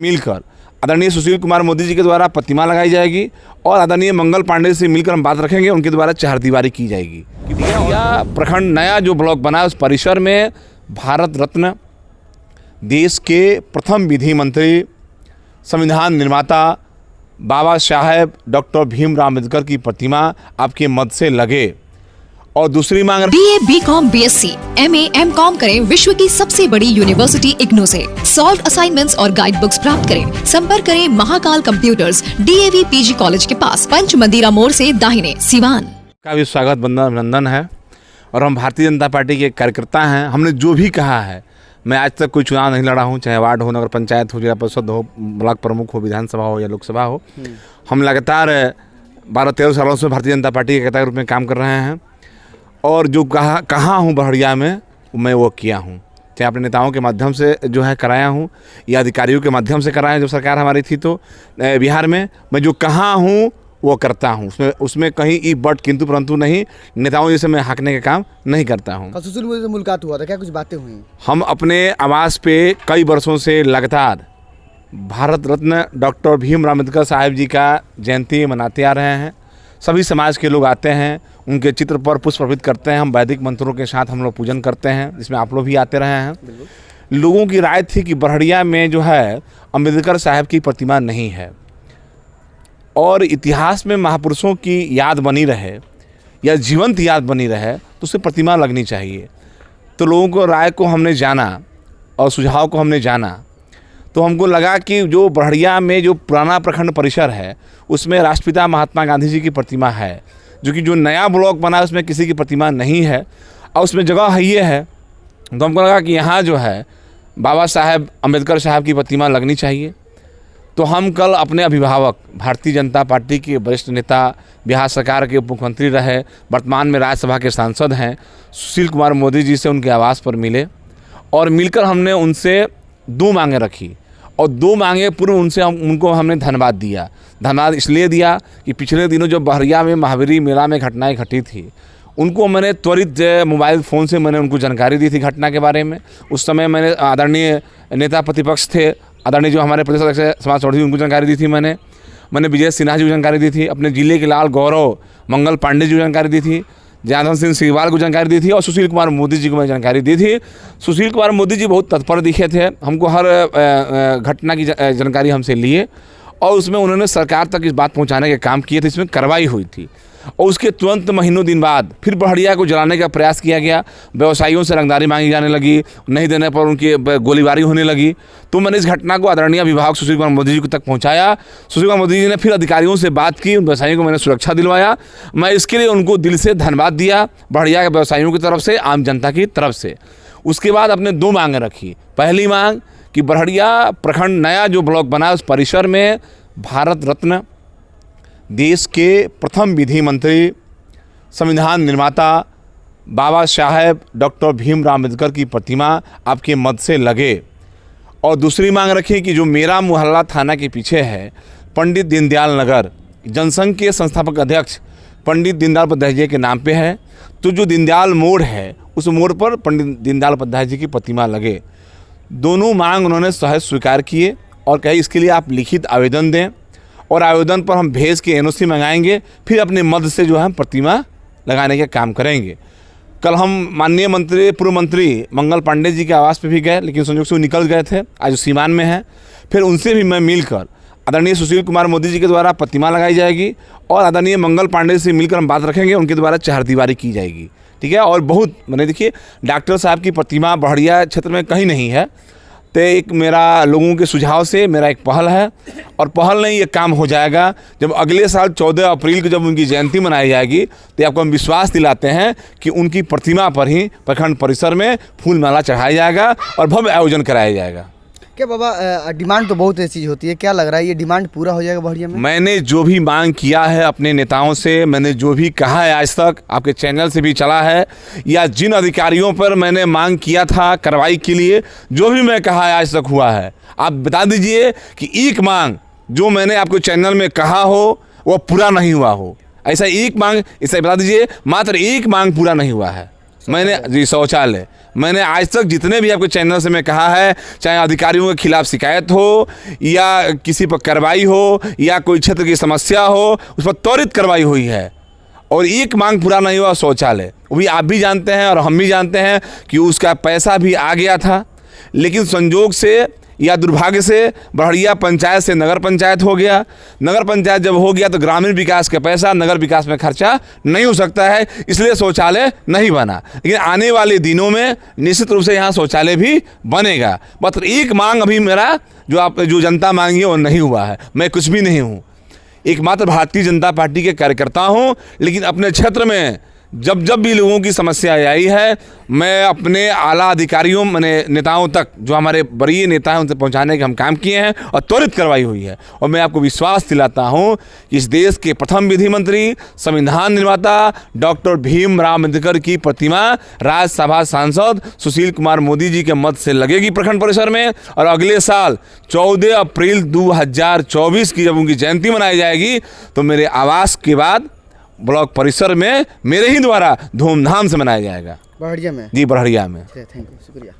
मिलकर आदरणीय सुशील कुमार मोदी जी के द्वारा प्रतिमा लगाई जाएगी और आदरणीय मंगल पांडे से मिलकर हम बात रखेंगे, उनके द्वारा चहारदीवारी की जाएगी। या प्रखंड नया जो ब्लॉक बना उस परिसर में भारत रत्न, देश के प्रथम विधि मंत्री, संविधान निर्माता बाबा साहेब डॉक्टर भीमराव अम्बेडकर की प्रतिमा आपके मत से लगे। और दूसरी मांग BA, BCom, BSc, MA, MCom करें विश्व की सबसे बड़ी यूनिवर्सिटी इग्नू से। सॉल्व असाइनमेंट्स और गाइड बुक्स प्राप्त करें। संपर्क करें Mahakal computers, DAV PG college के पास, पंच मंदिरा मोड़ से दाहिने, सिवान। का भी स्वागत अभिनंदन है। और हम भारतीय जनता पार्टी के कार्यकर्ता हैं। हमने जो भी कहा है, मैं आज तक कोई चुनाव नहीं लड़ा हूँ, चाहे वार्ड हो, नगर पंचायत हो, जिला परिषद हो, ब्लॉक प्रमुख हो, विधानसभा हो या लोकसभा हो। हम लगातार 12-13 सालों से भारतीय जनता पार्टी के कार्यकर्ता रूप में काम कर रहे हैं और जो कहाँ हूँ बहड़िया में, मैं वो किया हूँ। चाहे अपने नेताओं के माध्यम से जो है कराया हूँ या अधिकारियों के माध्यम से कराया, जो सरकार हमारी थी तो बिहार में, मैं जो कहाँ हूँ वो करता हूँ। उसमें कहीं ई बट किंतु परंतु नहीं, नेताओं जैसे मैं हाँकने का काम नहीं करता हूँ। सुशील मोदी से मुलाकात हुआ था, क्या कुछ बातें हुई? हम अपने आवास पे कई वर्षों से लगातार भारत रत्न डॉक्टर भीमराव अम्बेडकर साहब जी का जयंती मनाते आ रहे हैं। सभी समाज के लोग आते हैं, उनके चित्र पर पुष्प अर्पित करते हैं। हम वैदिक मंत्रों के साथ हम लोग पूजन करते हैं, जिसमें आप लोग भी आते रहे हैं। लोगों की राय थी कि बहड़िया में जो है अम्बेडकर साहब की प्रतिमा नहीं है और इतिहास में महापुरुषों की याद बनी रहे या जीवंत याद बनी रहे तो उसे प्रतिमा लगनी चाहिए। तो लोगों को राय को हमने जाना और सुझाव को हमने जाना, तो हमको लगा कि जो बहड़िया में जो पुराना प्रखंड परिसर है उसमें राष्ट्रपिता महात्मा गांधी जी की प्रतिमा है, जो नया ब्लॉक बना उसमें किसी की प्रतिमा नहीं है और उसमें जगह है ये है। तो हमको लगा कि यहाँ जो है बाबा साहेब अम्बेडकर साहब की प्रतिमा लगनी चाहिए। तो हम कल अपने अभिभावक, भारतीय जनता पार्टी के वरिष्ठ नेता, बिहार सरकार के उप मुख्यमंत्री रहे, वर्तमान में राज्यसभा के सांसद हैं, सुशील कुमार मोदी जी से उनके आवास पर मिले और मिलकर हमने उनसे 2 मांगें रखी और 2 मांगे पूर्व उनको हमने धन्यवाद दिया। धन्यवाद इसलिए दिया कि पिछले दिनों जो बहड़िया में महावीरी मेला में घटनाएं घटी थी, उनको मैंने त्वरित मोबाइल फ़ोन से मैंने उनको जानकारी दी थी घटना के बारे में। उस समय मैंने आदरणीय नेता प्रतिपक्ष थे, आदरणीय जो हमारे प्रदेश अध्यक्ष समाज चौधरी, उनको जानकारी दी थी। मैंने विजय सिन्हा जी को जानकारी दी थी, अपने जिले के लाल गौरव मंगल पांडे जी को जानकारी दी थी, जनार्दन सिंह सीवाल को जानकारी दी थी और सुशील कुमार मोदी जी को मैंने जानकारी दी थी। सुशील कुमार मोदी जी बहुत तत्पर दिखे थे, हमको हर घटना की जानकारी हमसे लिए और उसमें उन्होंने सरकार तक इस बात पहुंचाने के काम किए थे। इसमें कार्रवाई हुई थी और उसके तुरंत महीनों दिन बाद फिर बहड़िया को जलाने का प्रयास किया गया। व्यवसायियों से रंगदारी मांगी जाने लगी, नहीं देने पर उनकी गोलीबारी होने लगी। तो मैंने इस घटना को आदरणीय अभिभावक सुशील कुमार मोदी जी तक पहुंचाया। सुशील कुमार मोदी जी ने फिर अधिकारियों से बात की, उन व्यवसायियों को मैंने सुरक्षा दिलवाया। मैं इसके लिए उनको दिल से धन्यवाद दिया, बहड़िया के व्यवसायियों की तरफ से, आम जनता की तरफ से। उसके बाद अपने 2 मांगें रखी। पहली मांग कि बहड़िया प्रखंड नया जो ब्लॉक बना उस परिसर में भारत रत्न, देश के प्रथम विधि मंत्री, संविधान निर्माता बाबा साहेब डॉक्टर भीमराव अम्बेडकर की प्रतिमा आपके मत से लगे। और दूसरी मांग रखी कि जो मेरा मोहल्ला थाना के पीछे है, पंडित दीनदयाल नगर, जनसंघ के संस्थापक अध्यक्ष पंडित दीनदयाल उपाध्याय जी के नाम पे है, तो जो दीनदयाल मोड़ है उस मोड़ पर पंडित दीनदयाल उपाध्याय जी की प्रतिमा लगे। दोनों मांग उन्होंने सहज स्वीकार किए और कहे इसके लिए आप लिखित आवेदन दें और आवेदन पर हम भेज के NOC मंगाएंगे, फिर अपने मद से जो है हम प्रतिमा लगाने का काम करेंगे। कल हम माननीय पूर्व मंत्री मंगल पांडे जी के आवास पे भी गए, लेकिन संयोग से वो निकल गए थे, आज सीमान में हैं। फिर उनसे भी मैं मिलकर आदरणीय सुशील कुमार मोदी जी के द्वारा प्रतिमा लगाई जाएगी और आदरणीय मंगल पांडे से मिलकर हम बात रखेंगे, उनके द्वारा चहारदीवारी की जाएगी। ठीक है। और बहुत मैंने देखिए डॉक्टर साहब की प्रतिमा बहड़िया क्षेत्र में कहीं नहीं है, तो एक मेरा लोगों के सुझाव से मेरा एक पहल है और पहल नहीं, ये काम हो जाएगा। जब अगले साल 14 अप्रैल को जब उनकी जयंती मनाई जाएगी तो आपको हम विश्वास दिलाते हैं कि उनकी प्रतिमा पर ही प्रखंड परिसर में फूल माला चढ़ाया जाएगा और भव्य आयोजन कराया जाएगा। क्या बाबा, डिमांड तो बहुत ऐसी चीज़ होती है, क्या लग रहा है ये डिमांड पूरा हो जाएगा बहड़िया में? मैंने जो भी मांग किया है अपने नेताओं से, मैंने जो भी कहा है आज तक, आपके चैनल से भी चला है, या जिन अधिकारियों पर मैंने मांग किया था कार्रवाई के लिए, जो भी मैं कहा है आज तक हुआ है। आप बता दीजिए कि एक मांग जो मैंने आपको चैनल में कहा हो वो पूरा नहीं हुआ हो। ऐसा एक मांग, ऐसा बता दीजिए, मात्र एक मांग पूरा नहीं हुआ है। मैंने जी शौचालय, मैंने आज तक जितने भी आपके चैनल से मैं कहा है, चाहे अधिकारियों के खिलाफ शिकायत हो या किसी पर कार्रवाई हो या कोई क्षेत्र की समस्या हो, उस पर त्वरित कार्रवाई हुई है और एक मांग पूरा नहीं हुआ, शौचालय। वो भी आप भी जानते हैं और हम भी जानते हैं कि उसका पैसा भी आ गया था, लेकिन संजोग से या दुर्भाग्य से बड़हरिया पंचायत से नगर पंचायत हो गया। नगर पंचायत जब हो गया तो ग्रामीण विकास का पैसा नगर विकास में खर्चा नहीं हो सकता है, इसलिए शौचालय नहीं बना। लेकिन आने वाले दिनों में निश्चित रूप से यहाँ शौचालय भी बनेगा। बस एक मांग अभी मेरा जो जनता मांगी है वो नहीं हुआ है। मैं कुछ भी नहीं हूँ, एकमात्र भारतीय जनता पार्टी के कार्यकर्ता हूँ, लेकिन अपने क्षेत्र में जब जब भी लोगों की समस्या आई है, मैं अपने आला अधिकारियों नेताओं तक, जो हमारे वरीय नेता हैं, उनसे पहुंचाने के हम काम किए हैं और त्वरित कार्रवाई हुई है। और मैं आपको विश्वास दिलाता हूं कि इस देश के प्रथम विधि मंत्री, संविधान निर्माता डॉक्टर भीमराव अम्बेडकर की प्रतिमा राज्यसभा सांसद सुशील कुमार मोदी जी के मत से लगेगी प्रखंड परिसर में। और अगले साल 14 अप्रैल 2024 की जब उनकी जयंती मनाई जाएगी तो मेरे आवास के बाद ब्लॉक परिसर में मेरे ही द्वारा धूमधाम से मनाया जाएगा। बड़हरिया में? जी, बड़हरिया में। थैंक यू, शुक्रिया।